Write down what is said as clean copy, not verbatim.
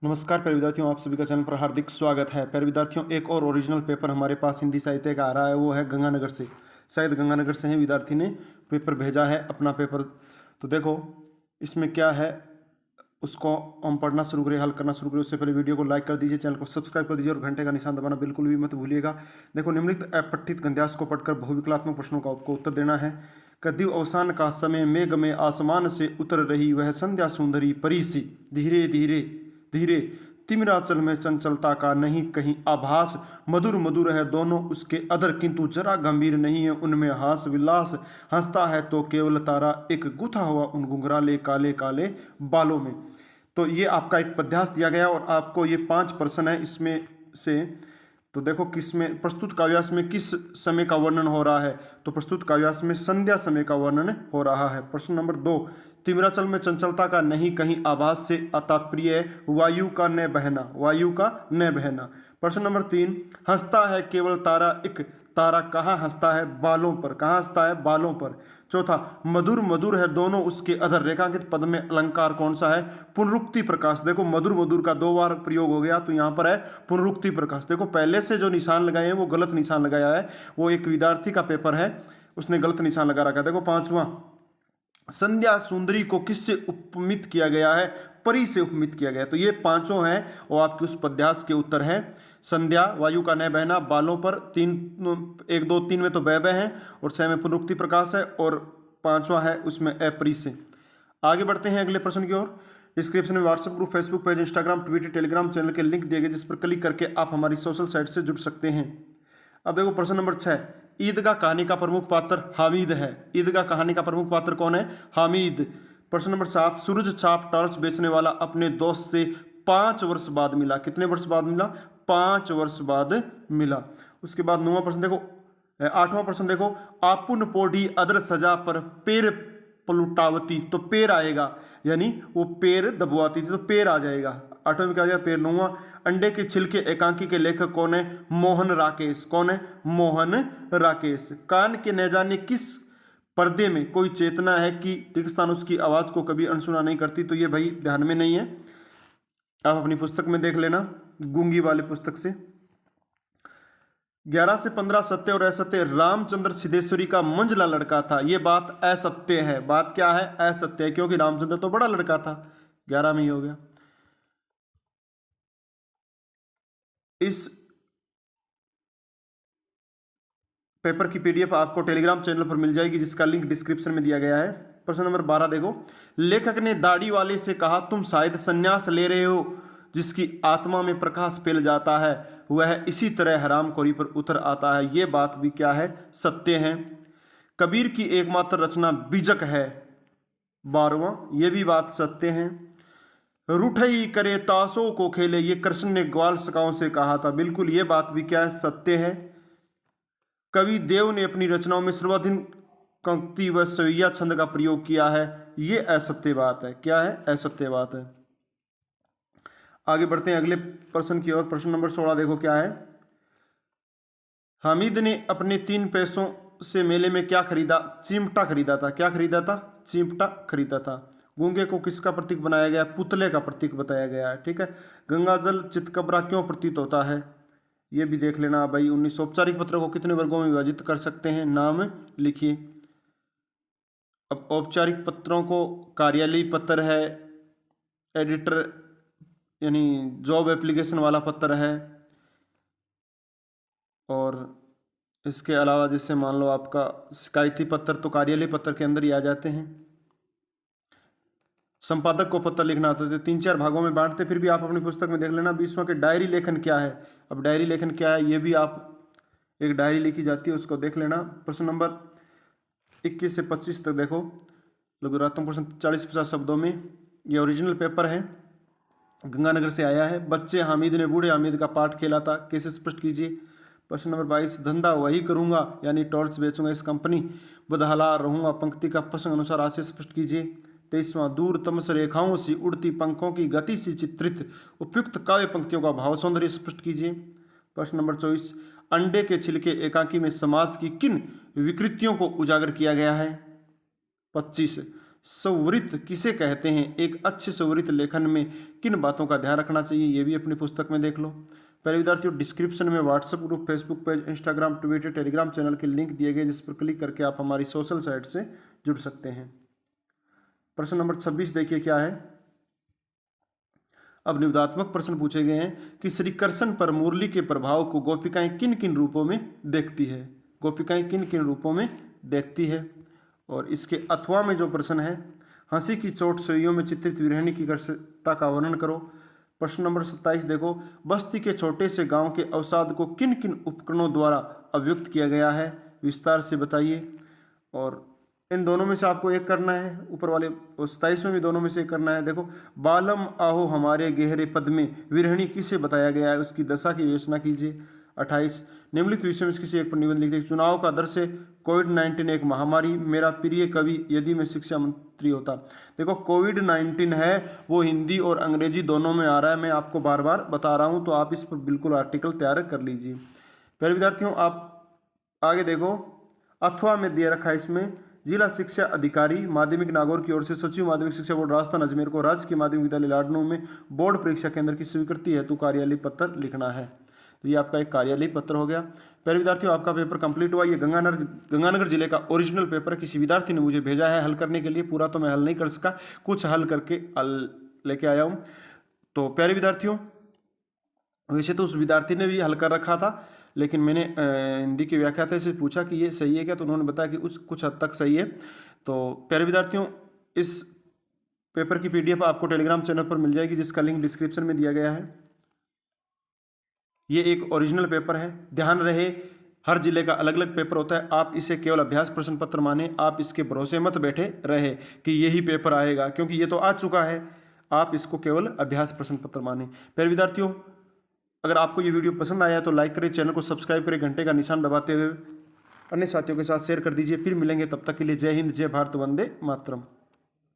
नमस्कार प्यारे विद्यार्थियों, आप सभी का चैनल पर हार्दिक स्वागत है। प्यारे विद्यार्थियों, एक और ओरिजिनल पेपर हमारे पास हिंदी साहित्य का आ रहा है, वो है गंगानगर से। शायद गंगानगर से ही विद्यार्थी ने पेपर भेजा है अपना पेपर। तो देखो इसमें क्या है, उसको हम पढ़ना शुरू करें, हल करना शुरू करें। उससे पहले वीडियो को लाइक कर दीजिए, चैनल को सब्सक्राइब कर दीजिए और घंटे का निशान दबाना बिल्कुल भी मत भूलिएगा। देखो, निम्नलिखित अपठित गद्यांश को पढ़कर बहुविकलात्मक प्रश्नों का आपको उत्तर देना है। कद्यु अवसान का समय मेघ में आसमान से उतर रही वह संध्या सुंदरी परी सी, धीरे धीरे धीरे तिमिराचल में चंचलता का नहीं कहीं आभास, मधुर मधुर है दोनों उसके अधर किंतु जरा गंभीर नहीं है उनमें हास विलास, हंसता है तो केवल तारा एक गुथा हुआ उन घुंघराले काले काले बालों में। तो ये आपका एक पद्यांश दिया गया और आपको ये 5 प्रश्न है इसमें से। तो देखो किस में प्रस्तुत काव्यास में किस समय का वर्णन हो रहा है, तो प्रस्तुत काव्यास में संध्या समय का वर्णन हो रहा है। प्रश्न नंबर 2, तिमिराचल में चंचलता का नहीं कहीं आभास से तात्पर्य है वायु का न बहना, वायु का न बहना। प्रश्न नंबर 3, हंसता है केवल तारा एक, तारा कहाँ हंसता है, बालों पर, कहाँ हंसता है, बालों पर। चौथा, मधुर मधुर है दोनों उसके अधर, रेखांकित पद में अलंकार कौन सा है, पुनरुक्ति प्रकाश। देखो मधुर मधुर का 2 बार प्रयोग हो गया, तो यहाँ पर है पुनरुक्ति प्रकाश। देखो पहले से जो निशान लगाए हैं वो गलत निशान लगाया है, वो एक विद्यार्थी का पेपर है, उसने गलत निशान लगा रखा है। देखो 5वां, संध्या सुंदरी को किससे उपमित किया गया है, परी से उपमित किया गया है। तो ये पांचों हैं वो आपके उस पद्यांश के उत्तर हैं। संध्या, वायु का न बहना, बालों पर, 3 1 2 3 में तो बह है और 6 में पुनरुक्ति प्रकाश है और 5वां है उसमें अपरी से। आगे बढ़ते हैं अगले प्रश्न की ओर। डिस्क्रिप्शन में WhatsApp group, Facebook page, Instagram, Twitter, Telegram channel के लिंक दिए गए जिस पर क्लिक करके आप हमारी सोशल साइट से जुड़ सकते हैं। अब देखो प्रश्न नंबर 6, ईदगाह कहानी का प्रमुख पात्र हामिद है। ईदगाह कहानी का प्रमुख पात्र कौन है, हामिद। प्रश्न नंबर 7, सूरज छाप टॉर्च बेचने वाला अपने दोस्त से 5 वर्ष बाद मिला। कितने वर्ष बाद मिला, 5 वर्ष बाद मिला। उसके बाद 9वां प्रश्न देखो, 8वां प्रश्न देखो, आपुन पोढ़ी अदर सजा पर पेर पलुटावती, तो पेर आएगा, यानी वो पेर दबवाती थी तो पेर आ जाएगा। 8वें में क्या आ जाएगा, पेर। 9वां, अंडे के छिलके एकांकी के लेखक कौन है, मोहन राकेश। कौन है, मोहन राकेश। कान के न जाने किस पर्दे में कोई चेतना है कि रिक्तस्थान उसकी आवाज को कभी अनसुना नहीं करती, तो ये भाई ध्यान में नहीं है, आप अपनी पुस्तक में देख लेना, गूंगी वाले पुस्तक से। 11 से 15 सत्य और असत्य, रामचंद्र सिद्धेश्वरी का मंझला लड़का था, ये बात असत्य है। बात क्या है, असत्य है, क्योंकि रामचंद्र तो बड़ा लड़का था। 11 में ही हो गया। इस पेपर की पीडीएफ आपको टेलीग्राम चैनल पर मिल जाएगी जिसका लिंक डिस्क्रिप्शन में दिया गया है। प्रश्न नंबर 12 देखो, लेखक ने दाढ़ी वाले से कहा तुम शायद संन्यास ले रहे हो जिसकी आत्मा में प्रकाश फैल जाता है, वह इसी तरह हरामखोरी पर उतर आता है। यह बात भी क्या है, सत्य है। कबीर की एकमात्र रचना बीजक है। 12वां, यह भी बात सत्य है। रूठई करे ताशों को खेले, ये कृष्ण ने ग्वाल सखाओं से कहा था, बिल्कुल ये बात भी क्या है, सत्य है। कवि देव ने अपनी रचनाओं में सर्वाधिक पंक्ति व सवैया छंद का प्रयोग किया है, ये असत्य बात है। क्या है, असत्य बात है। आगे बढ़ते हैं अगले प्रश्न की ओर। प्रश्न नंबर 16 देखो क्या है, हामिद ने अपने 3 पैसों से मेले में क्या खरीदा, चिमटा खरीदा था। क्या खरीदा था, चिमटा खरीदा था। गूंगे को किसका प्रतीक बनाया गया, पुतले का प्रतीक बताया गया है। ठीक है। गंगाजल चितकबरा क्यों प्रतीत होता है, ये भी देख लेना भाई। 19 औपचारिक पत्र को कितने वर्गों में विभाजित कर सकते हैं, नाम लिखिए। अब औपचारिक पत्रों को कार्यालयी पत्र है, एडिटर यानी जॉब एप्लीकेशन वाला पत्र है, और इसके अलावा जैसे मान लो आपका शिकायती पत्र तो कार्यालय पत्र के अंदर ही आ जाते हैं। संपादक को पत्र लिखना होता है, 3-4 भागों में बांटते, फिर भी आप अपनी पुस्तक में देख लेना। 20वां के डायरी लेखन क्या है। अब डायरी लेखन क्या है, ये भी आप एक डायरी लिखी जाती है, उसको देख लेना। प्रश्न नंबर 21 से 25 तक देखो, लघुरात्मक प्रश्न 40-50 शब्दों में, ये ओरिजिनल पेपर है, गंगानगर से आया है। बच्चे हामिद ने बूढ़े हामिद का पाठ खेला था, कैसे स्पष्ट कीजिए। प्रश्न नंबर 22, धंधा वही करूंगा यानी टॉर्च बेचूंगा, इस कंपनी बदहला रहूंगा, पंक्ति का प्रसंग अनुसार आज से स्पष्ट कीजिए। 23वां, दूर तमस रेखाओं सी उड़ती पंखों की गति से चित्रित उपयुक्त काव्य पंक्तियों का भाव सौंदर्य स्पष्ट कीजिए। प्रश्न नंबर 24, अंडे के छिलके एकांकी में समाज की किन विकृतियों को उजागर किया गया है। 25, स्वरित किसे कहते हैं? एक अच्छे स्वरित लेखन में किन बातों का ध्यान रखना चाहिए? ये भी अपनी पुस्तक में देख लो। पहले विद्यार्थियों, डिस्क्रिप्शन में WhatsApp group, Facebook page, Instagram, Twitter, Telegram channel के लिंक दिए गए, जिस पर क्लिक करके आप हमारी सोशल साइट से जुड़ सकते हैं। प्रश्न नंबर 26 देखिए क्या है। अब निबंधात्मक प्रश्न पूछे गए हैं कि श्री कृष्ण पर मुरली के प्रभाव को गोपिकाएं किन किन रूपों में देखती है? गोपिकाएं किन किन रूपों में देखती है? और इसके अथवा में जो प्रश्न है, हंसी की चोट सुइयों में चित्रित विरहिणी की कर्षता का वर्णन करो। प्रश्न नंबर 27 देखो, बस्ती के छोटे से गांव के अवसाद को किन किन उपकरणों द्वारा अभिव्यक्त किया गया है? विस्तार से बताइए। और इन दोनों में से आपको एक करना है, ऊपर वाले 27 में भी दोनों में से एक करना है। देखो, बालम आहो हमारे गहरे पद में विरहिणी किसे बताया गया है? उसकी दशा की विवेचना कीजिए। 28, निम्नलिखित विषयों में से किसी एक पर निबंध लिखिए। चुनाव का आदर्श है, कोविड-19 एक महामारी, मेरा प्रिय कवि, यदि मैं शिक्षा मंत्री होता। देखो, कोविड-19 है वो हिंदी और अंग्रेजी दोनों में आ रहा है, मैं आपको बार बार बता रहा हूँ, तो आप इस पर बिल्कुल आर्टिकल तैयार कर लीजिए। पहले विद्यार्थियों, आप आगे देखो, अथवा में दिया रखा है इसमें, जिला शिक्षा अधिकारी माध्यमिक नागौर की ओर से सचिव माध्यमिक शिक्षा बोर्ड राजस्थान अजमेर को राज्य के माध्यमिक विद्यालय लाडनू में बोर्ड परीक्षा केंद्र की स्वीकृति हेतु कार्यालय पत्र लिखना है। तो ये आपका एक कार्यालय पत्र हो गया। पहले विद्यार्थियों, आपका पेपर कंप्लीट हुआ। ये गंगानगर जिले का ओरिजिनल पेपर किसी विद्यार्थी ने मुझे भेजा है हल करने के लिए। पूरा तो मैं हल नहीं कर सका, कुछ हल करके लेके आया हूँ। तो प्यारे विद्यार्थियों, वैसे तो उस विद्यार्थी ने भी हल कर रखा था, लेकिन मैंने हिंदी के व्याख्याता से पूछा कि ये सही है क्या, तो उन्होंने बताया कि कुछ हद तक सही है। तो प्यारे विद्यार्थियों, इस पेपर की PDF आपको टेलीग्राम चैनल पर मिल जाएगी, जिसका लिंक डिस्क्रिप्शन में दिया गया है। ये एक ओरिजिनल पेपर है, ध्यान रहे हर जिले का अलग अलग पेपर होता है। आप इसे केवल अभ्यास प्रश्न पत्र माने, आप इसके भरोसे मत बैठे रहे कि यही पेपर आएगा, क्योंकि ये तो आ चुका है। आप इसको केवल अभ्यास प्रश्न पत्र माने। प्यारे विद्यार्थियों, अगर आपको ये वीडियो पसंद आया तो लाइक करें, चैनल को सब्सक्राइब करें, घंटे का निशान दबाते हुए अन्य साथियों के साथ शेयर कर दीजिए। फिर मिलेंगे, तब तक के लिए जय हिंद, जय भारत, वंदे मातरम।